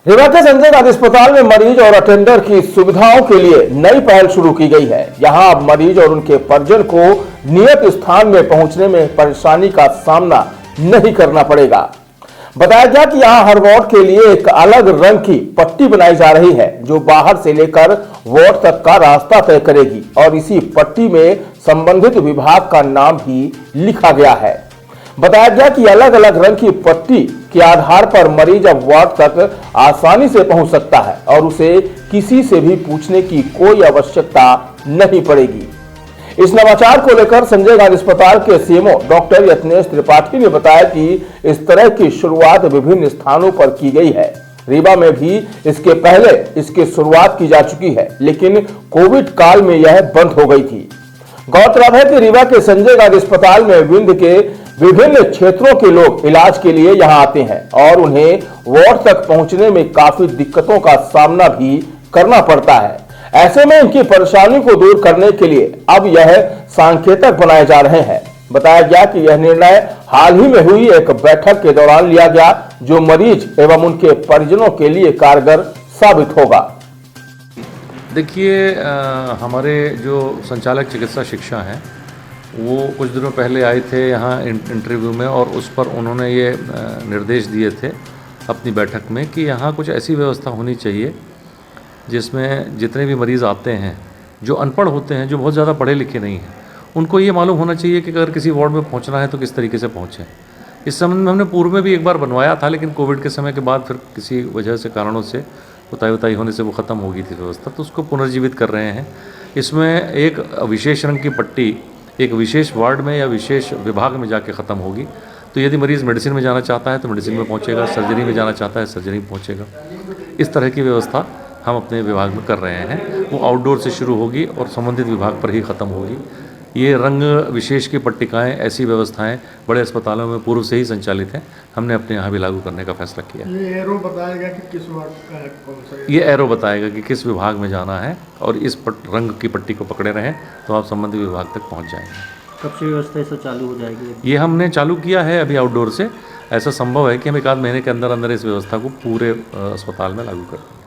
रीवा के संजय गांधी अस्पताल में मरीज और अटेंडर की सुविधाओं के लिए नई पहल शुरू की गई है। यहां अब मरीज और उनके परिजन को नियत स्थान में पहुंचने में परेशानी का सामना नहीं करना पड़ेगा। बताया गया कि यहां हर वार्ड के लिए एक अलग रंग की पट्टी बनाई जा रही है, जो बाहर से लेकर वार्ड तक का रास्ता तय करेगी और इसी पट्टी में संबंधित विभाग का नाम भी लिखा गया है। बताया गया कि अलग अलग रंग की पट्टी के आधार पर मरीज अब वार्ड तक आसानी से पहुंच सकता है और उसे किसी से भी पूछने की कोई आवश्यकता नहीं पड़ेगी। इस नवाचार को लेकर संजय गांधी अस्पताल के सीएमओ डॉक्टर यत्नेश त्रिपाठी ने बताया कि इस तरह की शुरुआत विभिन्न स्थानों पर की गई है। रीवा में भी इसके पहले इसकी शुरुआत की जा चुकी है, लेकिन कोविड काल में यह बंद हो गई थी। गौरतलब है कि रीवा के संजय गांधी अस्पताल में विंध्य के विभिन्न क्षेत्रों के लोग इलाज के लिए यहां आते हैं और उन्हें वार्ड तक पहुंचने में काफी दिक्कतों का सामना भी करना पड़ता है। ऐसे में इनकी परेशानी को दूर करने के लिए अब यह सांकेतिक बनाए जा रहे हैं। बताया गया कि यह निर्णय हाल ही में हुई एक बैठक के दौरान लिया गया, जो मरीज एवं उनके परिजनों के लिए कारगर साबित होगा। देखिए, हमारे जो संचालक चिकित्सा शिक्षा हैं वो कुछ दिनों पहले आए थे यहाँ इंटरव्यू में, और उस पर उन्होंने ये निर्देश दिए थे अपनी बैठक में कि यहाँ कुछ ऐसी व्यवस्था होनी चाहिए जिसमें जितने भी मरीज़ आते हैं जो अनपढ़ होते हैं, जो बहुत ज़्यादा पढ़े लिखे नहीं हैं, उनको ये मालूम होना चाहिए कि अगर किसी वार्ड में पहुँचना है तो किस तरीके से पहुँचें। इस संबंध में हमने पूर्व में भी एक बार बनवाया था, लेकिन कोविड के समय के बाद फिर किसी वजह से, कारणों से उताई होने से वो ख़त्म हो गई थी व्यवस्था, तो उसको पुनर्जीवित कर रहे हैं। इसमें एक विशेष रंग की पट्टी एक विशेष वार्ड में या विशेष विभाग में जाके ख़त्म होगी। तो यदि मरीज़ मेडिसिन में जाना चाहता है तो मेडिसिन में पहुंचेगा, सर्जरी में जाना चाहता है सर्जरी में पहुंचेगा। इस तरह की व्यवस्था हम अपने विभाग में कर रहे हैं। वो आउटडोर से शुरू होगी और संबंधित विभाग पर ही ख़त्म होगी। ये रंग विशेष की पट्टिकाएँ, ऐसी व्यवस्थाएं बड़े अस्पतालों में पूर्व से ही संचालित हैं। हमने अपने यहाँ भी लागू करने का फैसला किया। ये एरो बताएगा कि किस वार्ड का है, कौन सा? ये एरो बताएगा कि किस विभाग में जाना है, और इस रंग की पट्टी को पकड़े रहें तो आप संबंधित विभाग तक पहुँच जाएंगे। कब से व्यवस्था ऐसा चालू हो जाएगी? ये हमने चालू किया है अभी आउटडोर से। ऐसा संभव है कि हम एक आध महीने के अंदर अंदर इस व्यवस्था को पूरे अस्पताल में लागू कर दें।